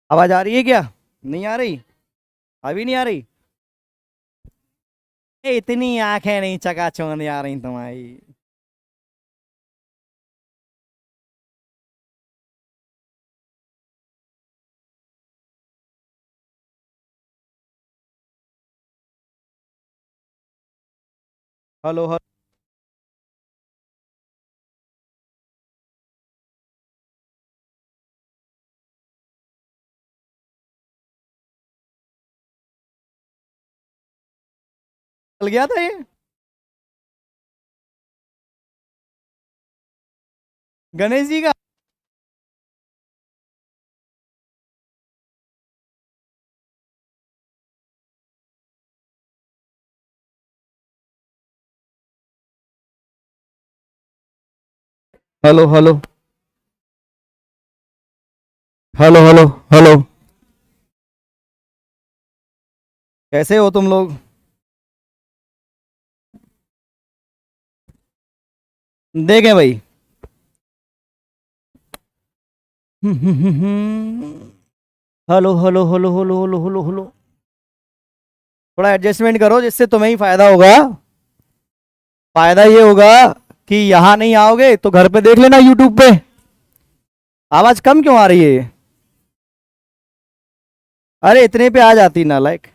आवाज आ रही है क्या? नहीं आ रही? अभी नहीं आ रही? इतनी आंखें नहीं चकाचौंध आ रही तुम्हारी। Hello hello. चल गया था ये। गणेश जी का। Hello hello. Hello hello. Hello. कैसे हो तुम लोग? देखें भाई। Hello hello hello hello hello hello hello. थोड़ा एडजस्टमेंट करो जिससे तुम्हें ही फायदा होगा। फायदा ये होगा कि यहां नहीं आओगे तो घर पे देख लेना यूट्यूब पे। आवाज कम क्यों आ रही है? अरे इतने पे आ जाती ना लाइक।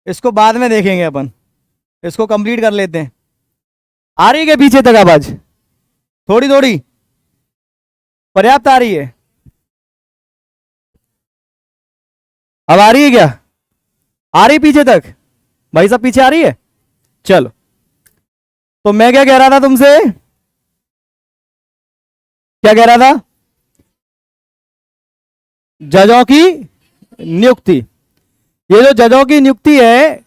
इसको बाद में देखेंगे अपन। इसको कंप्लीट कर लेते हैं। आ रही है क्या पीछे तक आवाज? थोड़ी थोड़ी। पर्याप्त आ रही है? अब आ रही है क्या? आ रही पीछे तक? भाई साहब पीछे आ रही है? चलो। तो मैं क्या कह रहा था तुमसे? क्या कह रहा था? जजों की नियुक्ति। ये जो जजों की नियुक्ति है,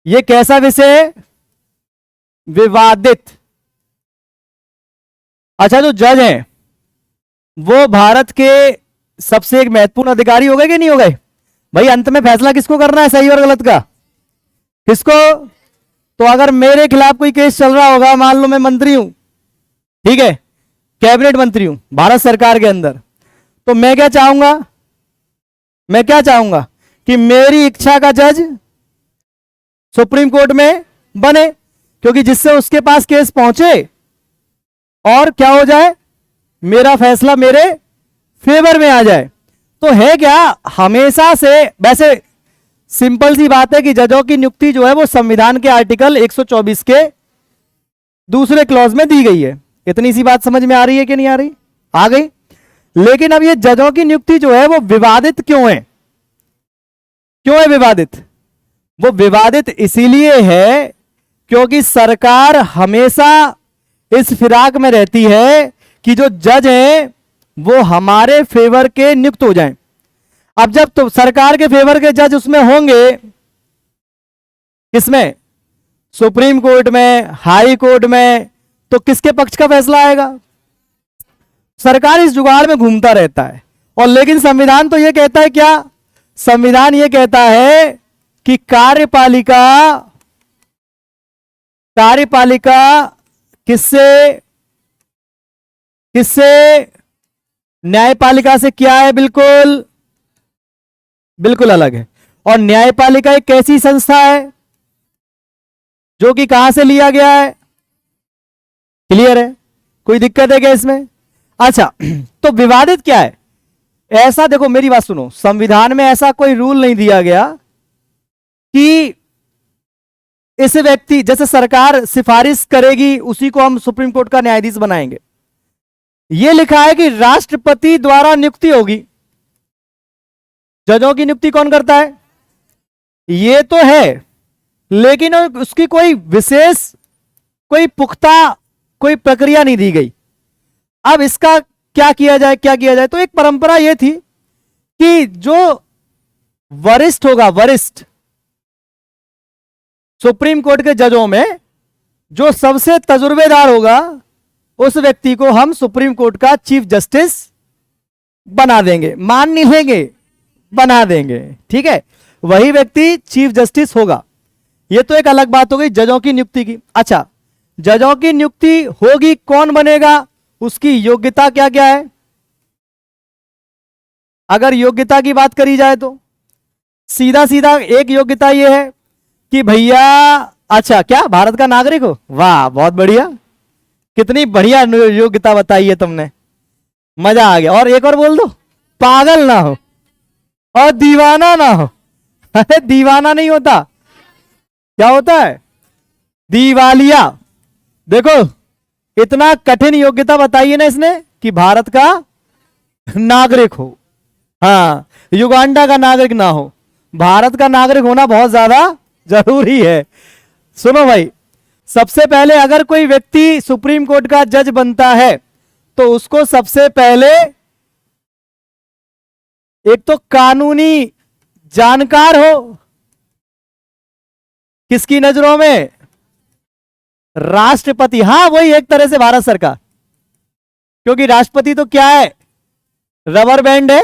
ये कैसा विषय है? विवादित। अच्छा, जो जज हैं वो भारत के सबसे एक महत्वपूर्ण अधिकारी हो गए कि नहीं हो गए? भाई अंत में फैसला किसको करना है सही और गलत का? किसको? तो अगर मेरे खिलाफ कोई केस चल रहा होगा, मान लो मैं मंत्री हूं, ठीक है, कैबिनेट मंत्री हूं भारत सरकार के अंदर, तो मैं क्या चाहूंगा? मैं क्या चाहूंगा कि मेरी इच्छा का जज सुप्रीम कोर्ट में बने, क्योंकि जिससे उसके पास केस पहुंचे और क्या हो जाए, मेरा फैसला मेरे फेवर में आ जाए। तो है क्या, हमेशा से वैसे सिंपल सी बात है कि जजों की नियुक्ति जो है वो संविधान के आर्टिकल 124 के दूसरे क्लॉज में दी गई है। इतनी सी बात समझ में आ रही है कि नहीं आ रही? आ गई। लेकिन अब ये जजों की नियुक्ति जो है वो विवादित क्यों है? क्यों है विवादित? वो विवादित इसीलिए है क्योंकि सरकार हमेशा इस फिराक में रहती है कि जो जज हैं वो हमारे फेवर के नियुक्त हो जाएं। अब जब तो सरकार के फेवर के जज उसमें होंगे, किसमें? सुप्रीम कोर्ट में, हाई कोर्ट में, तो किसके पक्ष का फैसला आएगा? सरकार इस जुगाड़ में घूमता रहता है। और लेकिन संविधान तो यह कहता है क्या? संविधान यह कहता है कि कार्यपालिका, कार्यपालिका किससे, किससे? न्यायपालिका से क्या है? बिल्कुल, बिल्कुल अलग है। और न्यायपालिका एक कैसी संस्था है जो कि कहां से लिया गया है? क्लियर है? कोई दिक्कत है क्या इसमें? अच्छा, तो विवादित क्या है? ऐसा देखो, मेरी बात सुनो, संविधान में ऐसा कोई रूल नहीं दिया गया कि इस व्यक्ति, जैसे सरकार सिफारिश करेगी उसी को हम सुप्रीम कोर्ट का न्यायाधीश बनाएंगे। यह लिखा है कि राष्ट्रपति द्वारा नियुक्ति होगी। जजों की नियुक्ति कौन करता है? यह तो है, लेकिन उसकी कोई विशेष, कोई पुख्ता, कोई प्रक्रिया नहीं दी गई। अब इसका क्या किया जाए, क्या किया जाए? तो एक परंपरा यह थी कि जो वरिष्ठ होगा, वरिष्ठ सुप्रीम कोर्ट के जजों में जो सबसे तजुर्बेदार होगा, उस व्यक्ति को हम सुप्रीम कोर्ट का चीफ जस्टिस बना देंगे। मान नहीं लेंगे, बना देंगे, ठीक है? वही व्यक्ति चीफ जस्टिस होगा। यह तो एक अलग बात हो गई जजों की नियुक्ति की। अच्छा, जजों की नियुक्ति होगी, कौन बनेगा, उसकी योग्यता क्या क्या है। अगर योग्यता की बात करी जाए तो सीधा सीधा एक योग्यता यह है कि भैया, अच्छा क्या भारत का नागरिक हो, वाह बहुत बढ़िया, कितनी बढ़िया योग्यता बताई है तुमने, मजा आ गया। और एक और बोल दो, पागल ना हो और दीवाना ना हो। अरे दीवाना नहीं होता, क्या होता है, दीवालिया। देखो इतना कठिन योग्यता बताई है ना इसने कि भारत का नागरिक हो, हाँ युगांडा का नागरिक ना हो, भारत का नागरिक होना बहुत ज्यादा जरूरी है। सुनो भाई, सबसे पहले अगर कोई व्यक्ति सुप्रीम कोर्ट का जज बनता है तो उसको सबसे पहले एक तो कानूनी जानकार हो, किसकी नजरों में, राष्ट्रपति, हाँ वही एक तरह से भारत सरकार, क्योंकि राष्ट्रपति तो क्या है, रबर बैंड है।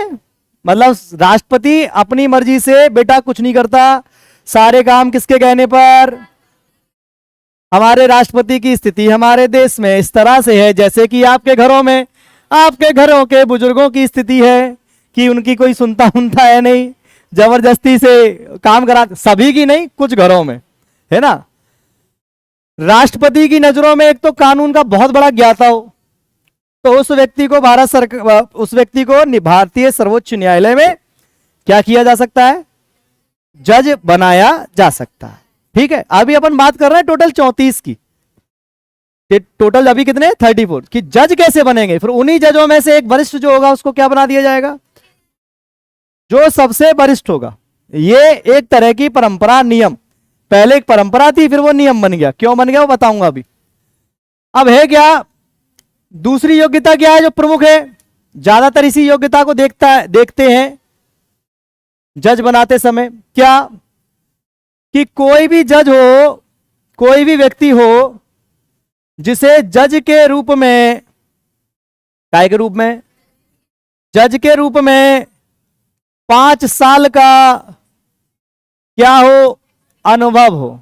मतलब राष्ट्रपति अपनी मर्जी से बेटा कुछ नहीं करता, सारे काम किसके कहने पर, हमारे राष्ट्रपति की स्थिति हमारे देश में इस तरह से है जैसे कि आपके घरों में, आपके घरों के बुजुर्गों की स्थिति है कि उनकी कोई सुनता है नहीं, जबरदस्ती से काम करा, सभी की नहीं, कुछ घरों में है ना। राष्ट्रपति की नजरों में एक तो कानून का बहुत बड़ा ज्ञाता हो, तो उस व्यक्ति को भारत सरकार, उस व्यक्ति को भारतीय सर्वोच्च न्यायालय में क्या किया जा सकता है, जज बनाया जा सकता है। ठीक है, अभी अपन बात कर रहे हैं टोटल 34 की, टोटल अभी कितने 34 कि जज कैसे बनेंगे। फिर उन्हीं जजों में से एक वरिष्ठ जो होगा उसको क्या बना दिया जाएगा, जो सबसे वरिष्ठ होगा। ये एक तरह की परंपरा, नियम, पहले एक परंपरा थी फिर वो नियम बन गया, क्यों बन गया वो बताऊंगा अभी। अब है क्या, दूसरी योग्यता क्या है जो प्रमुख है, ज्यादातर इसी योग्यता को देखते हैं जज बनाते समय, क्या कि कोई भी जज हो, कोई भी व्यक्ति हो जिसे जज के रूप में, काय के रूप में, जज के रूप में 5 साल का क्या हो, अनुभव हो,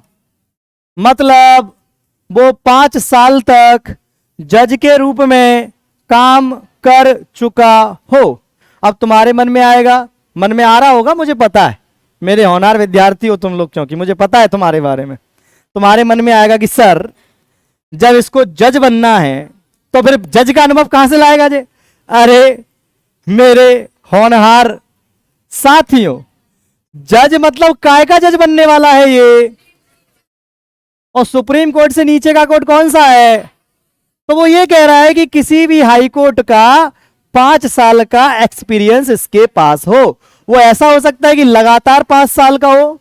मतलब वो 5 साल तक जज के रूप में काम कर चुका हो। अब तुम्हारे मन में आएगा, मन में आ रहा होगा, मुझे पता है, मेरे होनहार विद्यार्थी हो तुम लोग, क्योंकि मुझे पता है तुम्हारे बारे में, तुम्हारे मन में आएगा कि सर जब इसको जज बनना है तो फिर जज का अनुभव कहां से लाएगा जे। अरे मेरे होनहार साथियों, जज मतलब काय का जज बनने वाला है ये, और सुप्रीम कोर्ट से नीचे का कोर्ट कौन सा है, तो वो ये कह रहा है कि किसी भी हाई कोर्ट का 5 साल का एक्सपीरियंस इसके पास हो। वो ऐसा हो सकता है कि लगातार 5 साल का हो,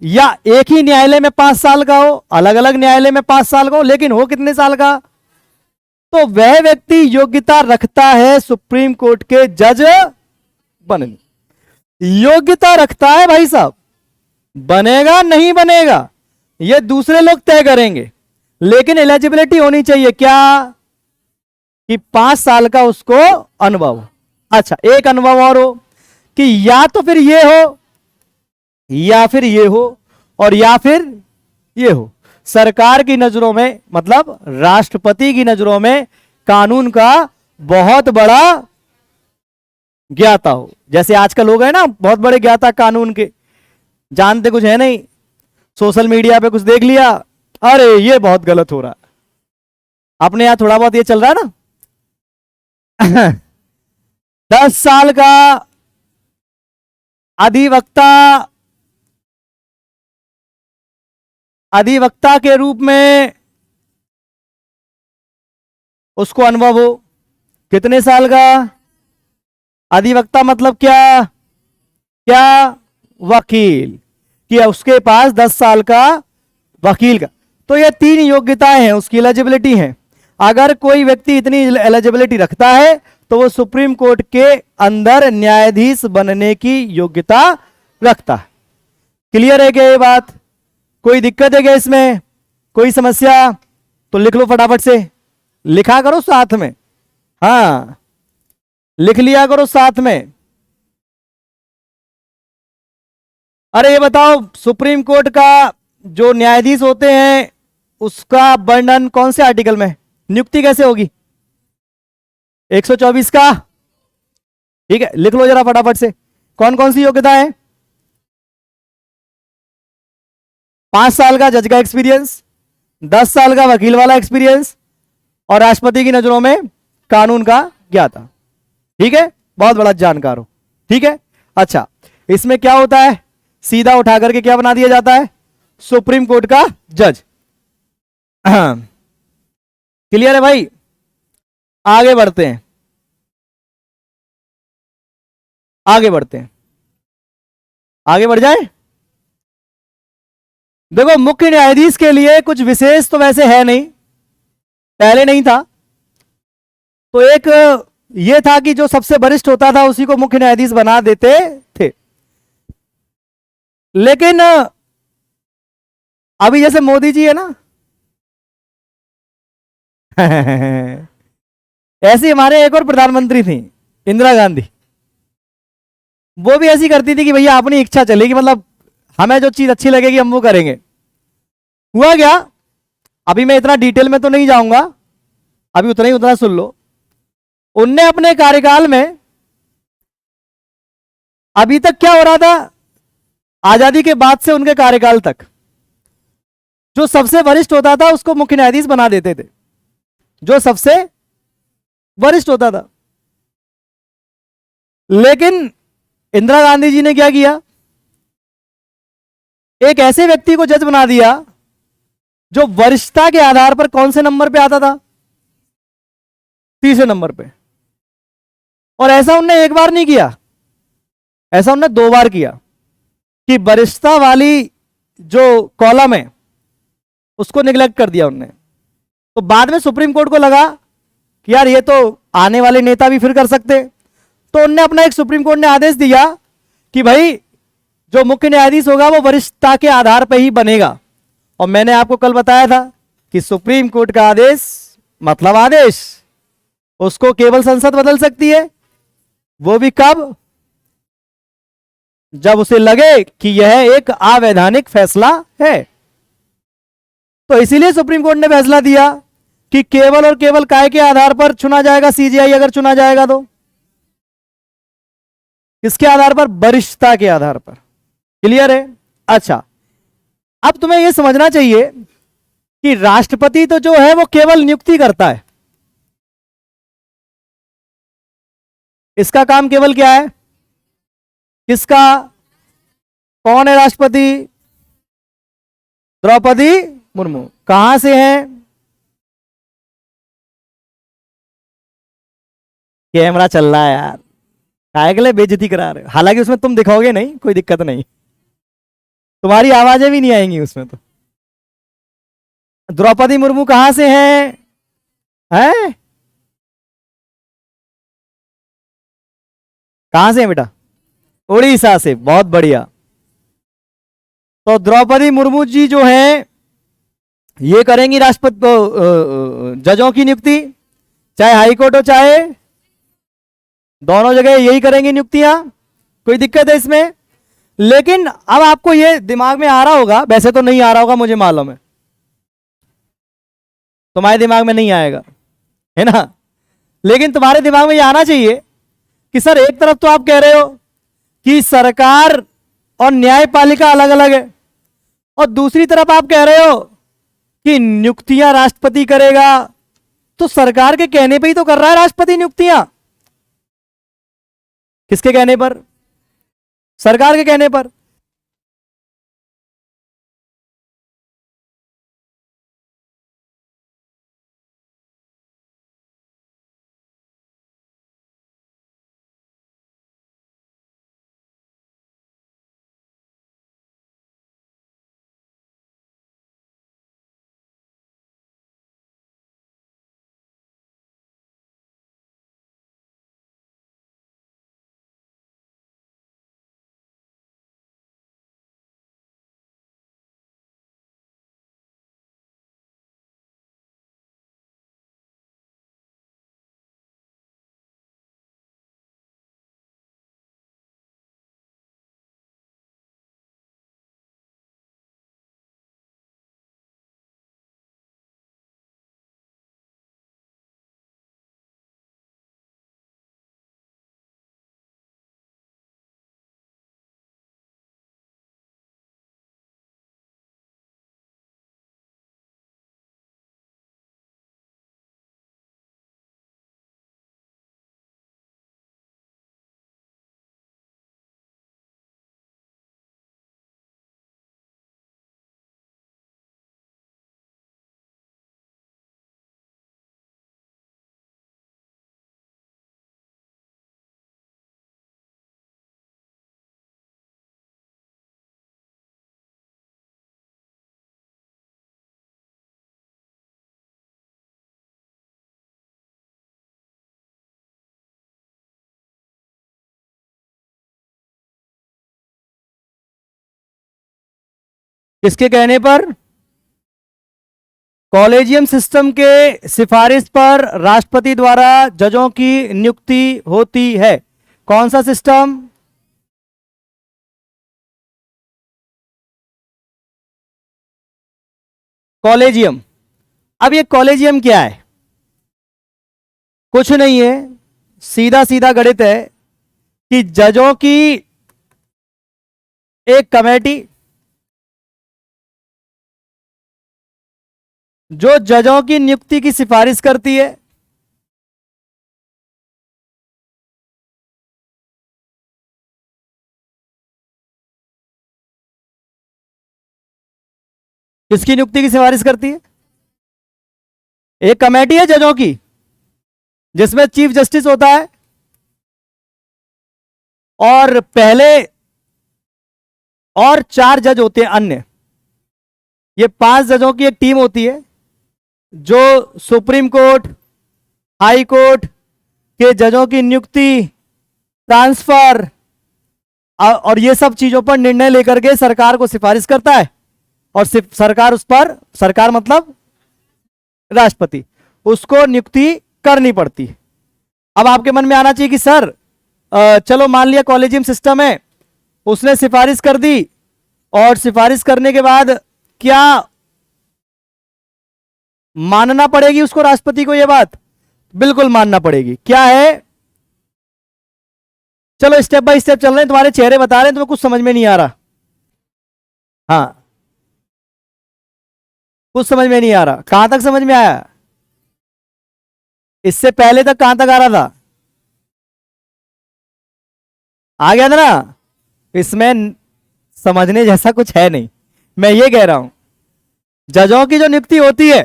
या एक ही न्यायालय में 5 साल का हो, अलग अलग न्यायालय में 5 साल का हो, लेकिन हो कितने साल का, तो वह व्यक्ति योग्यता रखता है सुप्रीम कोर्ट के जज बनने, योग्यता रखता है भाई साहब। बनेगा नहीं बनेगा ये दूसरे लोग तय करेंगे, लेकिन एलिजिबिलिटी होनी चाहिए क्या, कि 5 साल का उसको अनुभव। अच्छा एक अनुभव और हो कि या तो फिर ये हो, या फिर ये हो, और या फिर ये हो, सरकार की नजरों में, मतलब राष्ट्रपति की नजरों में कानून का बहुत बड़ा ज्ञाता हो। जैसे आजकल लोग हैं ना बहुत बड़े ज्ञाता कानून के, जानते कुछ है नहीं, सोशल मीडिया पे कुछ देख लिया, अरे ये बहुत गलत हो रहा है, अपने यहां थोड़ा बहुत ये चल रहा है ना 10 साल का अधिवक्ता के रूप में उसको अनुभव हो, कितने साल का अधिवक्ता, मतलब क्या, वकील, कि उसके पास 10 साल का वकील का। तो ये 3 योग्यताएं हैं, उसकी एलिजिबिलिटी है। अगर कोई व्यक्ति इतनी एलिजिबिलिटी रखता है तो वो सुप्रीम कोर्ट के अंदर न्यायाधीश बनने की योग्यता रखता है। क्लियर है क्या ये बात, कोई दिक्कत है क्या इसमें, कोई समस्या, तो लिख लो फटाफट से, लिखा करो साथ में, हाँ लिख लिया करो साथ में। अरे ये बताओ, सुप्रीम कोर्ट का जो न्यायाधीश होते हैं उसका वर्णन कौन से आर्टिकल में, नियुक्ति कैसे होगी? 124 का। ठीक है, लिख लो जरा फटाफट से, कौन कौन सी योग्यता है? 5 साल का जज का एक्सपीरियंस, 10 साल का वकील वाला एक्सपीरियंस, और राष्ट्रपति की नजरों में कानून का ज्ञाता। ठीक है, बहुत बड़ा जानकार हो। ठीक है, अच्छा, इसमें क्या होता है, सीधा उठा करके क्या बना दिया जाता है, सुप्रीम कोर्ट का जज। क्लियर है भाई? आगे बढ़ते हैं, आगे बढ़ते हैं, आगे बढ़ जाए। देखो, मुख्य न्यायाधीश के लिए कुछ विशेष तो वैसे है नहीं, पहले नहीं था। तो एक ये था कि जो सबसे वरिष्ठ होता था उसी को मुख्य न्यायाधीश बना देते थे। लेकिन अभी जैसे मोदी जी है ना, ऐसी हमारे एक और प्रधानमंत्री थी, इंदिरा गांधी। वो भी ऐसी करती थी कि भैया अपनी इच्छा चलेगी, मतलब हमें जो चीज अच्छी लगेगी हम वो करेंगे। हुआ क्या, अभी मैं इतना डिटेल में तो नहीं जाऊंगा, अभी उतना ही उतना सुन लो। उनने अपने कार्यकाल में, अभी तक क्या हो रहा था, आजादी के बाद से उनके कार्यकाल तक जो सबसे वरिष्ठ होता था उसको मुख्य न्यायाधीश बना देते थे, जो सबसे वरिष्ठ होता था। लेकिन इंदिरा गांधी जी ने क्या किया, एक ऐसे व्यक्ति को जज बना दिया जो वरिष्ठता के आधार पर कौन से नंबर पे आता था, तीसरे नंबर पे। और ऐसा उनने एक बार नहीं किया, ऐसा उनने 2 बार किया कि वरिष्ठता वाली जो कॉलम है उसको निगलेक्ट कर दिया उनने। तो बाद में सुप्रीम कोर्ट को लगा कि यार ये तो आने वाले नेता भी फिर कर सकते, तो उनने अपना एक, सुप्रीम कोर्ट ने आदेश दिया कि भाई जो मुख्य न्यायाधीश होगा वो वरिष्ठता के आधार पर ही बनेगा। और मैंने आपको कल बताया था कि सुप्रीम कोर्ट का आदेश मतलब आदेश, उसको केवल संसद बदल सकती है, वो भी कब, जब उसे लगे कि यह एक अवैधानिक फैसला है। तो इसीलिए सुप्रीम कोर्ट ने फैसला दिया कि केवल और केवल काय के आधार पर चुना जाएगा सीजीआई, अगर चुना जाएगा तो किसके आधार पर, वरिष्ठता के आधार पर। क्लियर है? अच्छा, अब तुम्हें यह समझना चाहिए कि राष्ट्रपति तो जो है वो केवल नियुक्ति करता है, इसका काम केवल क्या है, किसका, कौन है राष्ट्रपति, द्रौपदी मुर्मू। कहां से है, कैमरा चल रहा है यार, काहे के लिए बेइज्जती करा रहे हो, हालांकि उसमें तुम दिखाओगे नहीं, कोई दिक्कत नहीं, तुम्हारी आवाजें भी नहीं आएंगी उसमें। तो द्रौपदी मुर्मू कहां से हैं? कहां से है बेटा? उड़ीसा से, बहुत बढ़िया। तो द्रौपदी मुर्मू जी जो है ये करेंगी राष्ट्रपति जजों की नियुक्ति, चाहे हाईकोर्ट हो चाहे, दोनों जगह यही करेंगी नियुक्तियां, कोई दिक्कत है इसमें? लेकिन अब आपको ये दिमाग में आ रहा होगा, वैसे तो नहीं आ रहा होगा मुझे मालूम है, तुम्हारे दिमाग में नहीं आएगा, है ना, लेकिन तुम्हारे दिमाग में ये आना चाहिए कि सर एक तरफ तो आप कह रहे हो कि सरकार और न्यायपालिका अलग अलग है, और दूसरी तरफ आप कह रहे हो कि नियुक्तियां राष्ट्रपति करेगा। तो सरकार के कहने पे ही तो कर रहा है राष्ट्रपति नियुक्तियां, किसके कहने पर, सरकार के कहने पर। किसके कहने पर? कॉलेजियम सिस्टम के सिफारिश पर राष्ट्रपति द्वारा जजों की नियुक्ति होती है। कौन सा सिस्टम? कॉलेजियम। अब ये कॉलेजियम क्या है? कुछ नहीं है, सीधा सीधा गणित है कि जजों की एक कमेटी, जो जजों की नियुक्ति की सिफारिश करती है, किसकी नियुक्ति की सिफारिश करती है? एक कमेटी है जजों की, जिसमें चीफ जस्टिस होता है और पहले और 4 जज होते हैं अन्य। ये 5 जजों की एक टीम होती है जो सुप्रीम कोर्ट, हाई कोर्ट के जजों की नियुक्ति, ट्रांसफर और ये सब चीजों पर निर्णय लेकर के सरकार को सिफारिश करता है और सरकार उस पर, सरकार मतलब राष्ट्रपति, उसको नियुक्ति करनी पड़ती है। अब आपके मन में आना चाहिए कि सर चलो मान लिया कॉलेजियम सिस्टम है, उसने सिफारिश कर दी और सिफारिश करने के बाद क्या मानना पड़ेगी उसको, राष्ट्रपति को? यह बात बिल्कुल मानना पड़ेगी। क्या है? चलो स्टेप बाय स्टेप चल रहे हैं, तुम्हारे चेहरे बता रहे हैं, तुम्हें कुछ समझ में नहीं आ रहा। हाँ, कुछ समझ में नहीं आ रहा। कहां तक समझ में आया? इससे पहले तक कहां तक आ रहा था? आ गया था ना? इसमें समझने जैसा कुछ है नहीं। मैं ये कह रहा हूं, जजों की जो नियुक्ति होती है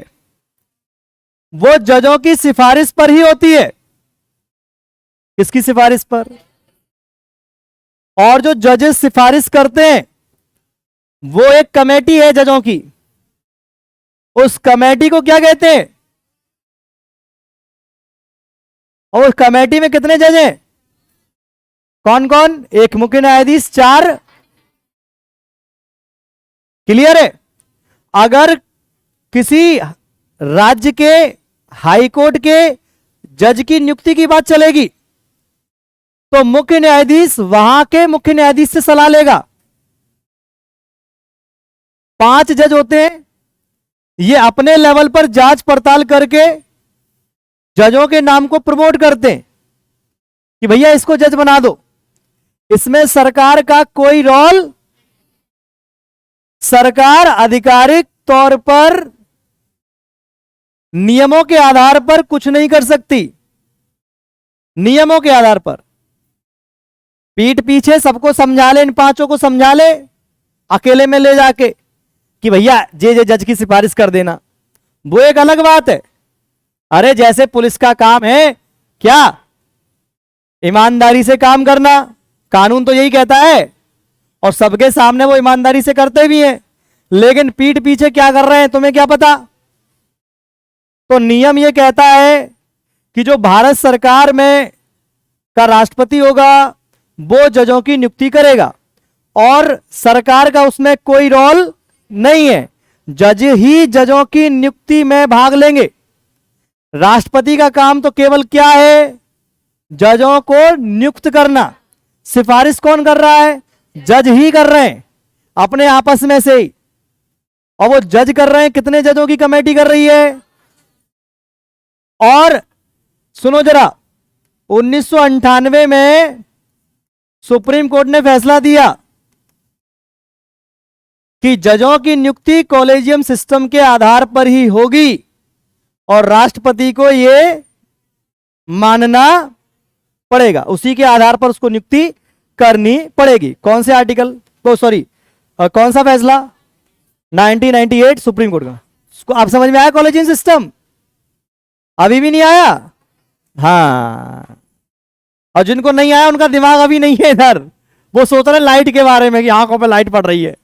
वो जजों की सिफारिश पर ही होती है। किसकी सिफारिश पर? और जो जजेस सिफारिश करते हैं वो एक कमेटी है जजों की। उस कमेटी को क्या कहते हैं? और उस कमेटी में कितने जज हैं? कौन कौन? एक मुख्य न्यायाधीश, 4। क्लियर है? अगर किसी राज्य के हाई कोर्ट के जज की नियुक्ति की बात चलेगी तो मुख्य न्यायाधीश वहां के मुख्य न्यायाधीश से सलाह लेगा। 5 जज होते हैं, ये अपने लेवल पर जांच पड़ताल करके जजों के नाम को प्रमोट करते हैं कि भैया इसको जज बना दो। इसमें सरकार का कोई रोल, सरकार आधिकारिक तौर पर नियमों के आधार पर कुछ नहीं कर सकती। नियमों के आधार पर पीठ पीछे सबको समझा ले, इन 5 को समझा ले अकेले में ले जाके कि भैया जे जज की सिफारिश कर देना, वो एक अलग बात है। अरे जैसे पुलिस का काम है क्या ईमानदारी से काम करना, कानून तो यही कहता है और सबके सामने वो ईमानदारी से करते भी हैं, लेकिन पीठ पीछे क्या कर रहे हैं तुम्हें क्या पता? तो नियम ये कहता है कि जो भारत सरकार में का राष्ट्रपति होगा वो जजों की नियुक्ति करेगा और सरकार का उसमें कोई रोल नहीं है। जज ही जजों की नियुक्ति में भाग लेंगे। राष्ट्रपति का काम तो केवल क्या है? जजों को नियुक्त करना। सिफारिश कौन कर रहा है? जज ही कर रहे हैं अपने आपस में से ही। और वो जज कर रहे हैं, कितने जजों की कमेटी कर रही है? और सुनो जरा, 1998 में सुप्रीम कोर्ट ने फैसला दिया कि जजों की नियुक्ति कॉलेजियम सिस्टम के आधार पर ही होगी और राष्ट्रपति को यह मानना पड़ेगा, उसी के आधार पर उसको नियुक्ति करनी पड़ेगी। कौन से आर्टिकल को, सॉरी कौन सा फैसला? 1998 सुप्रीम कोर्ट का। आप समझ में आया कॉलेजियम सिस्टम? अभी भी नहीं आया? हाँ, और जिनको नहीं आया उनका दिमाग अभी नहीं है इधर, वो सोच रहे लाइट के बारे में कि आंखों पे लाइट पड़ रही है।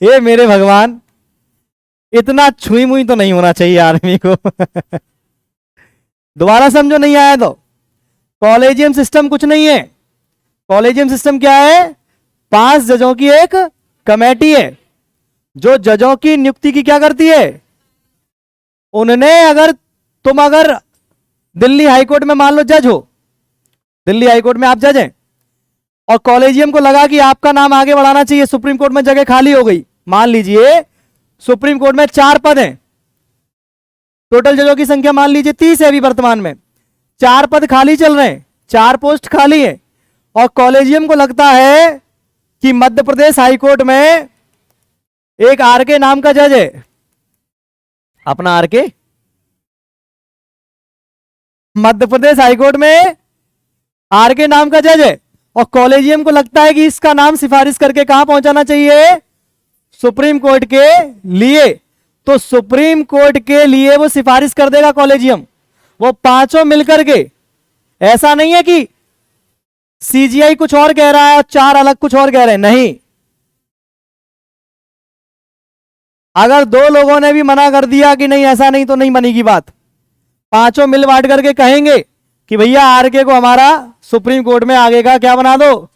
ये मेरे भगवान, इतना छुई मुई तो नहीं होना चाहिए आदमी को। दोबारा समझो, नहीं आया तो। कॉलेजियम सिस्टम कुछ नहीं है। कॉलेजियम सिस्टम क्या है? 5 जजों की एक कमेटी है जो जजों की नियुक्ति की क्या करती है। उन्होंने तुम अगर दिल्ली हाईकोर्ट में मान लो जज हो, दिल्ली हाईकोर्ट में आप जज हैं और कॉलेजियम को लगा कि आपका नाम आगे बढ़ाना चाहिए, सुप्रीम कोर्ट में जगह खाली हो गई। मान लीजिए सुप्रीम कोर्ट में 4 पद हैं, टोटल जजों की संख्या मान लीजिए 30 है अभी वर्तमान में, 4 पद खाली चल रहे हैं, 4 पोस्ट खाली है और कॉलेजियम को लगता है कि मध्य प्रदेश हाईकोर्ट में एक आरके नाम का जज है, अपना आरके, मध्य प्रदेश हाईकोर्ट में आरके नाम का जज है और कॉलेजियम को लगता है कि इसका नाम सिफारिश करके कहां पहुंचाना चाहिए, सुप्रीम कोर्ट के लिए। तो सुप्रीम कोर्ट के लिए वो सिफारिश कर देगा कॉलेजियम, वो पांचों मिलकर के। ऐसा नहीं है कि सीजीआई कुछ और कह रहा है और 4 अलग कुछ और कह रहे हैं, नहीं। अगर 2 लोगों ने भी मना कर दिया कि नहीं ऐसा नहीं, तो नहीं बनेगी बात। पांचों मिल बांट करके कहेंगे कि भैया आरके को हमारा सुप्रीम कोर्ट में आगे का क्या बना दो,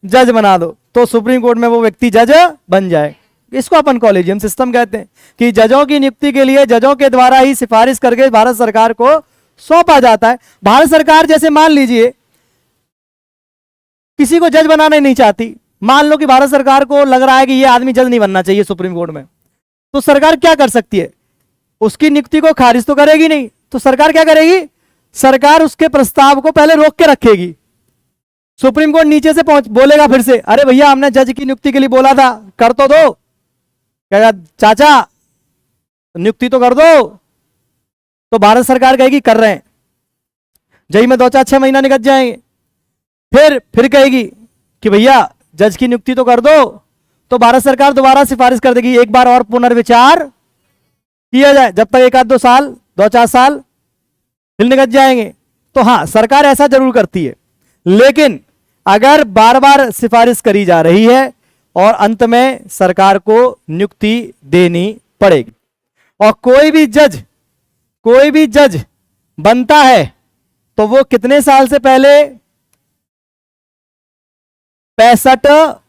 जज बना दो, तो सुप्रीम कोर्ट में वो व्यक्ति जज बन जाए। इसको अपन कॉलेजियम सिस्टम कहते हैं कि जजों की नियुक्ति के लिए जजों के द्वारा ही सिफारिश करके भारत सरकार को सौंपा जाता है। भारत सरकार जैसे मान लीजिए किसी को जज बनाना ही नहीं चाहती, मान लो कि भारत सरकार को लग रहा है कि यह आदमी जज नहीं बनना चाहिए सुप्रीम कोर्ट में, तो सरकार क्या कर सकती है, उसकी नियुक्ति को खारिज तो करेगी नहीं, तो सरकार क्या करेगी, सरकार उसके प्रस्ताव को पहले रोक के रखेगी। सुप्रीम कोर्ट नीचे से पहुंच बोलेगा फिर से, अरे भैया हमने जज की नियुक्ति के लिए बोला था, कर तो दो, क्या चाचा नियुक्ति तो कर दो। तो भारत सरकार कहेगी कर रहे हैं, जही में 2-4-6 महीना निकल जाएंगे, फिर कहेगी कि भैया जज की नियुक्ति तो कर दो, तो भारत सरकार दोबारा सिफारिश कर देगी, एक बार और पुनर्विचार किया जाए, जब तक 1-2 साल 2-4 साल फिर निकल जाएंगे। तो हाँ, सरकार ऐसा जरूर करती है, लेकिन अगर बार बार सिफारिश करी जा रही है और अंत में सरकार को नियुक्ति देनी पड़ेगी। और कोई भी जज बनता है तो वो कितने साल से पहले, 65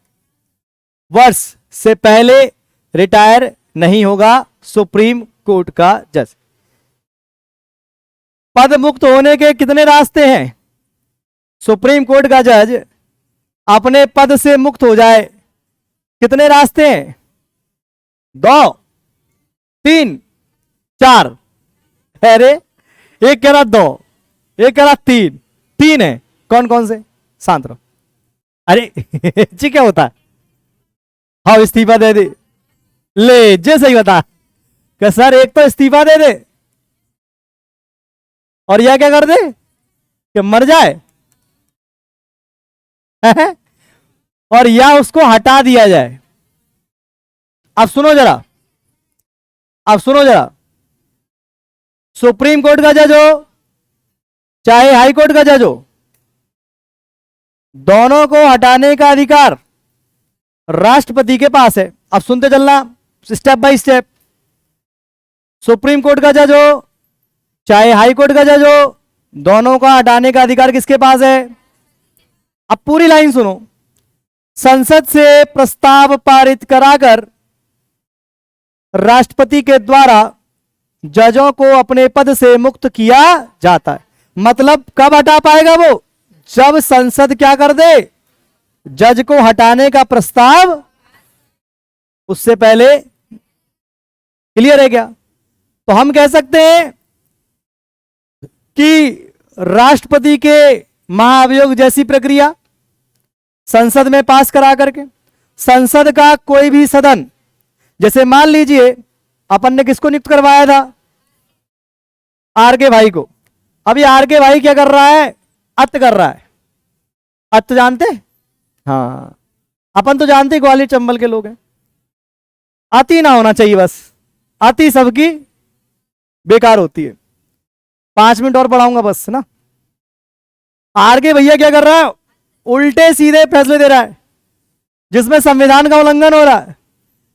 वर्ष से पहले रिटायर नहीं होगा सुप्रीम कोर्ट का जज। पद मुक्त होने के कितने रास्ते हैं, सुप्रीम कोर्ट का जज अपने पद से मुक्त हो जाए, कितने रास्ते हैं, 2, 3, 4। अरे एक कह रहा 2, एक कह रहा 3 है, कौन कौन से, शांत रहो। अरे जी क्या होता है, हाँ इस्तीफा दे दे, ले जे सही बता कि सर एक तो इस्तीफा दे दे और यह क्या कर दे कि मर जाए और या उसको हटा दिया जाए। अब सुनो जरा, सुप्रीम कोर्ट का जज हो चाहे हाई कोर्ट का जज हो, दोनों को हटाने का अधिकार राष्ट्रपति के पास है। अब सुनते चलना step by step. Supreme court का जज हो चाहे हाई कोर्ट का जज हो, दोनों का हटाने का अधिकार किसके पास है। अब पूरी लाइन सुनो, संसद से प्रस्ताव पारित कराकर राष्ट्रपति के द्वारा जजों को अपने पद से मुक्त किया जाता है। मतलब कब हटा पाएगा वो, जब संसद क्या कर दे, जज को हटाने का प्रस्ताव उससे पहले। क्लियर है क्या। तो हम कह सकते हैं कि राष्ट्रपति के महाभियोग जैसी प्रक्रिया संसद में पास करा करके, संसद का कोई भी सदन, जैसे मान लीजिए अपन ने किसको नियुक्त करवाया था, आर के भाई को। अब ये आर के भाई क्या कर रहा है, अत कर रहा है। अत जानते, हाँ अपन तो जानते ग्वालियर चंबल के लोग हैं। अति ना होना चाहिए, बस अति सबकी बेकार होती है। 5 मिनट और पढ़ाऊंगा बस ना। आर के भैया क्या कर रहा है, उल्टे सीधे फैसले दे रहा है जिसमें संविधान का उल्लंघन हो रहा है।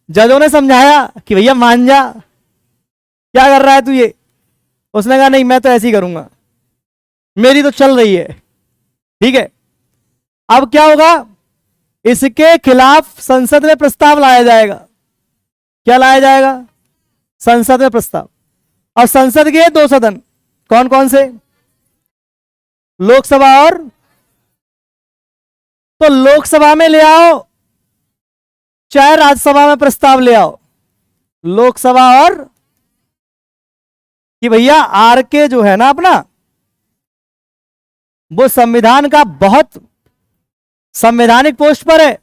जजों ने समझाया कि भैया मान जा, क्या कर रहा है तू ये। उसने कहा नहीं मैं तो ऐसे ही करूंगा, मेरी तो चल रही है, ठीक है। अब क्या होगा, इसके खिलाफ संसद में प्रस्ताव लाया जाएगा। क्या लाया जाएगा? संसद में प्रस्ताव। और संसद के दो सदन कौन कौन से? लोकसभा और, तो लोकसभा में ले आओ चाहे राज्यसभा में प्रस्ताव ले आओ, लोकसभा और, कि भैया आरके जो है ना अपना, वो संविधान का बहुत संवैधानिक पोस्ट पर है,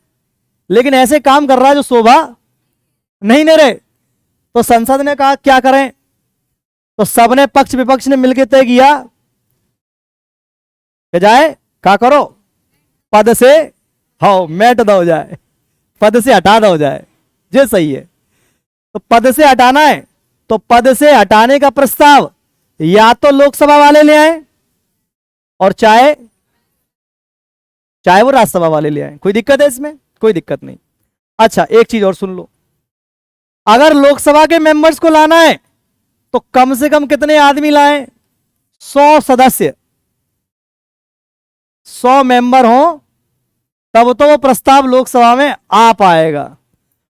लेकिन ऐसे काम कर रहा है जो शोभा नहीं ले रहे। तो संसद ने कहा क्या करें, तो सबने पक्ष विपक्ष ने मिलकर तय किया कि जाए क्या करो, पद से हाओ मैट दो जाए, पद से हटा दो जाए। ये सही है। तो पद से हटाना है तो पद से हटाने का प्रस्ताव या तो लोकसभा वाले ले आए और चाहे वो राज्यसभा वाले ले आए। कोई दिक्कत है इसमें? कोई दिक्कत नहीं। अच्छा, एक चीज और सुन लो, अगर लोकसभा के मेंबर्स को लाना है तो कम से कम कितने आदमी लाएं? 100 सदस्य, 100 मेंबर हो तब तो वो प्रस्ताव लोकसभा में आ पाएगा।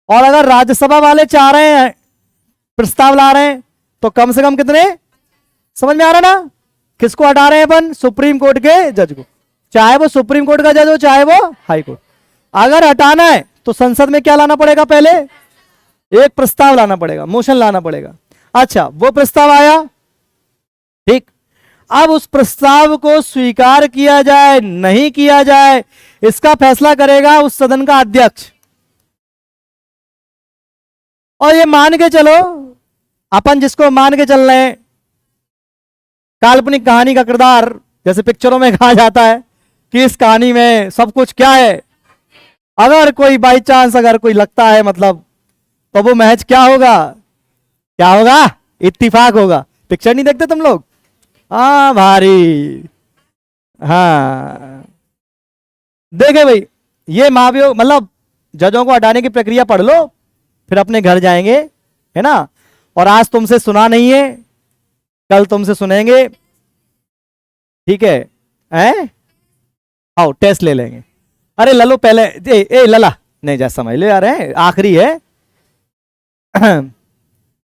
और अगर राज्यसभा वाले चाह रहे हैं, प्रस्ताव ला रहे हैं, तो कम से कम कितने? समझ में आ रहा ना? किसको हटा रहे हैं अपन? सुप्रीम कोर्ट के जज को, चाहे वो सुप्रीम कोर्ट का जज हो चाहे वो हाई कोर्ट। अगर हटाना है तो संसद में क्या लाना पड़ेगा? पहले एक प्रस्ताव लाना पड़ेगा, मोशन लाना पड़ेगा। अच्छा, वो प्रस्ताव आया, ठीक। अब उस प्रस्ताव को स्वीकार किया जाए नहीं किया जाए, इसका फैसला करेगा उस सदन का अध्यक्ष। और ये मान के चलो, अपन जिसको मान के चल रहे हैं, काल्पनिक कहानी का किरदार, जैसे पिक्चरों में कहा जाता है कि इस कहानी में सब कुछ क्या है, अगर कोई बाई चांस अगर कोई लगता है मतलब, तो वो महज क्या होगा? क्या होगा? इत्तिफाक होगा। पिक्चर नहीं देखते तुम लोग? हाँ भारी, हाँ देखे भाई, ये महाभियोग मतलब जजों को हटाने की प्रक्रिया पढ़ लो, फिर अपने घर जाएंगे, है ना। और आज तुमसे सुना नहीं है, कल तुमसे सुनेंगे, ठीक है? आओ टेस्ट ले लेंगे। अरे ललो पहले, ए लला नहीं जा, समझ ले, आ रहे हैं आखिरी है।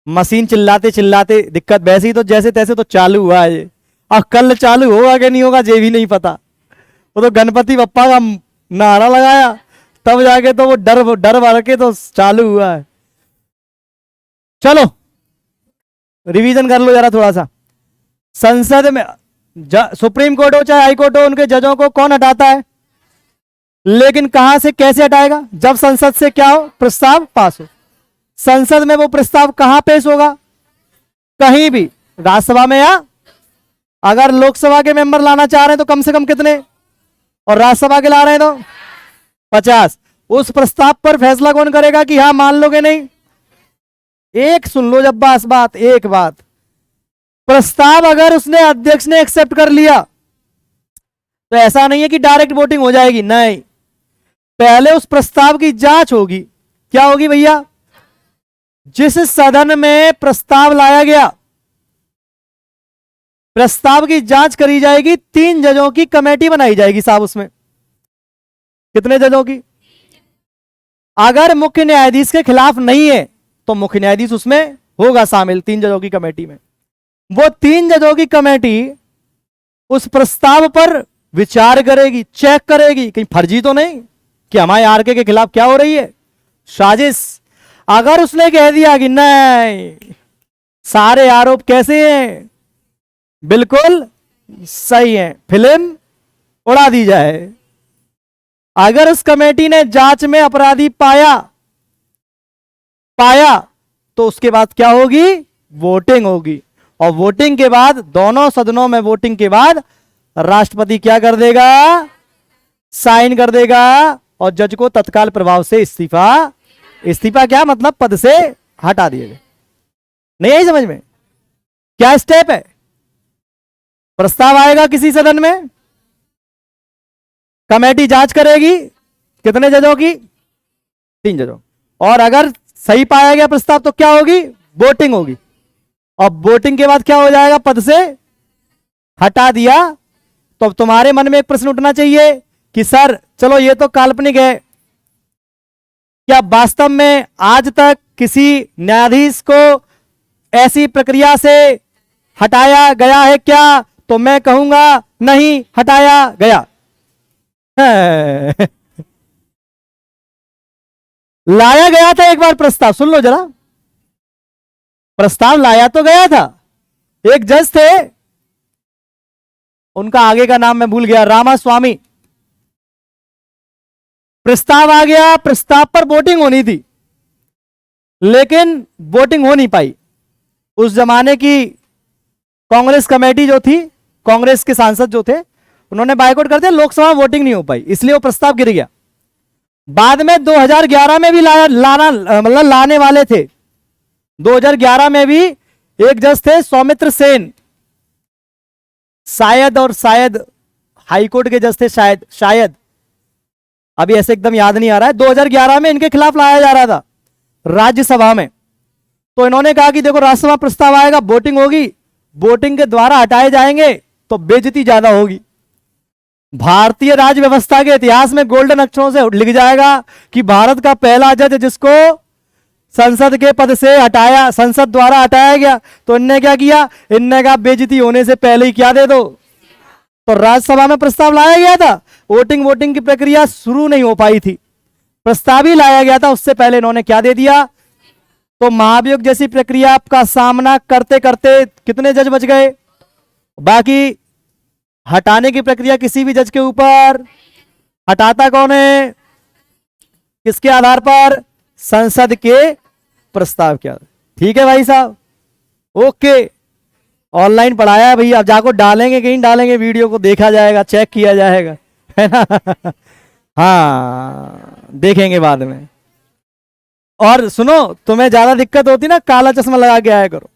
मशीन चिल्लाते चिल्लाते दिक्कत वैसे ही तो जैसे तैसे तो चालू हुआ है, अब कल चालू होगा कि नहीं होगा ये भी नहीं पता। वो तो गणपति बप्पा का नारा लगाया तब जाके तो वो डर भर के तो चालू हुआ है। चलो रिवीजन कर लो जरा थोड़ा सा। संसद में सुप्रीम कोर्ट हो चाहे हाई कोर्ट हो, उनके जजों को कौन हटाता है? लेकिन कहां से कैसे हटाएगा? जब संसद से क्या हो? प्रस्ताव पास हो। संसद में वो प्रस्ताव कहां पेश होगा? कहीं भी, राज्यसभा में, या अगर लोकसभा के मेंबर लाना चाह रहे हैं तो कम से कम कितने, और राज्यसभा के ला रहे हैं तो 50। उस प्रस्ताव पर फैसला कौन करेगा कि हां मान लोगे नहीं? एक सुन लो जब बात, एक बात, प्रस्ताव अगर उसने अध्यक्ष ने एक्सेप्ट कर लिया तो ऐसा नहीं है कि डायरेक्ट वोटिंग हो जाएगी, नहीं, पहले उस प्रस्ताव की जांच होगी। क्या होगी भैया? जिस सदन में प्रस्ताव लाया गया, प्रस्ताव की जांच करी जाएगी, 3 जजों की कमेटी बनाई जाएगी साहब। उसमें कितने जजों की? अगर मुख्य न्यायाधीश के खिलाफ नहीं है तो मुख्य न्यायाधीश उसमें होगा शामिल, 3 जजों की कमेटी में। वो 3 जजों की कमेटी उस प्रस्ताव पर विचार करेगी, चेक करेगी कहीं फर्जी तो नहीं, कि हमारे आरके के खिलाफ क्या हो रही है, साजिश। अगर उसने कह दिया कि नहीं सारे आरोप कैसे हैं, बिल्कुल सही हैं, फिल्म उड़ा दी जाए। अगर उस कमेटी ने जांच में अपराधी पाया तो उसके बाद क्या होगी? वोटिंग होगी। और वोटिंग के बाद, दोनों सदनों में वोटिंग के बाद, राष्ट्रपति क्या कर देगा? साइन कर देगा और जज को तत्काल प्रभाव से इस्तीफा क्या मतलब? पद से हटा दिया गया। नहीं आई समझ में? क्या स्टेप है? प्रस्ताव आएगा किसी सदन में, कमेटी जांच करेगी, कितने जजों की? 3 जजों। और अगर सही पाया गया प्रस्ताव तो क्या होगी? वोटिंग होगी। और वोटिंग के बाद क्या हो जाएगा? पद से हटा दिया। तो अब तुम्हारे मन में एक प्रश्न उठना चाहिए कि सर चलो ये तो काल्पनिक है, क्या वास्तव में आज तक किसी न्यायाधीश को ऐसी प्रक्रिया से हटाया गया है क्या? तो मैं कहूंगा नहीं हटाया गया। लाया गया था एक बार प्रस्ताव, सुन लो जरा, प्रस्ताव लाया तो गया था। एक जज थे, उनका आगे का नाम मैं भूल गया, रामास्वामी। प्रस्ताव आ गया, प्रस्ताव पर वोटिंग होनी थी, लेकिन वोटिंग हो नहीं पाई। उस जमाने की कांग्रेस कमेटी जो थी, कांग्रेस के सांसद जो थे, उन्होंने बायकॉट कर दिया, लोकसभा वोटिंग नहीं हो पाई, इसलिए वो प्रस्ताव गिर गया। बाद में 2011 में भी लाने वाले थे। 2011 में भी एक जज थे सौमित्र सेन, शायद हाईकोर्ट के जज थे, शायद अभी ऐसे एकदम याद नहीं आ रहा है। 2011 में इनके खिलाफ लाया जा रहा था राज्यसभा में, तो इन्होंने कहा कि देखो राज्यसभा प्रस्ताव आएगा, वोटिंग होगी, वोटिंग के द्वारा हटाए जाएंगे तो बेइज्जती ज्यादा होगी। भारतीय राज्य व्यवस्था के इतिहास में गोल्डन अक्षरों से लिख जाएगा कि भारत का पहला जज जिसको संसद के पद से हटाया, संसद द्वारा हटाया गया, तो इनने क्या किया, इनने कहा बेइज्जती होने से पहले ही क्या दे दो। तो राज्यसभा में प्रस्ताव लाया गया था, वोटिंग की प्रक्रिया शुरू नहीं हो पाई थी, प्रस्ताव ही लाया गया था, उससे पहले इन्होंने क्या दे दिया। तो महाभियोग जैसी प्रक्रिया का सामना करते करते कितने जज बच गए। बाकी हटाने की प्रक्रिया किसी भी जज के ऊपर, हटाता कौन है, किसके आधार पर, संसद के प्रस्ताव के आधार। ठीक है भाई साहब, ओके। ऑनलाइन पढ़ाया है भैया, अब जाको डालेंगे, कहीं डालेंगे, वीडियो को देखा जाएगा, चेक किया जाएगा, है ना। हाँ देखेंगे बाद में। और सुनो, तुम्हें ज्यादा दिक्कत होती ना, काला चश्मा लगा के आया करो।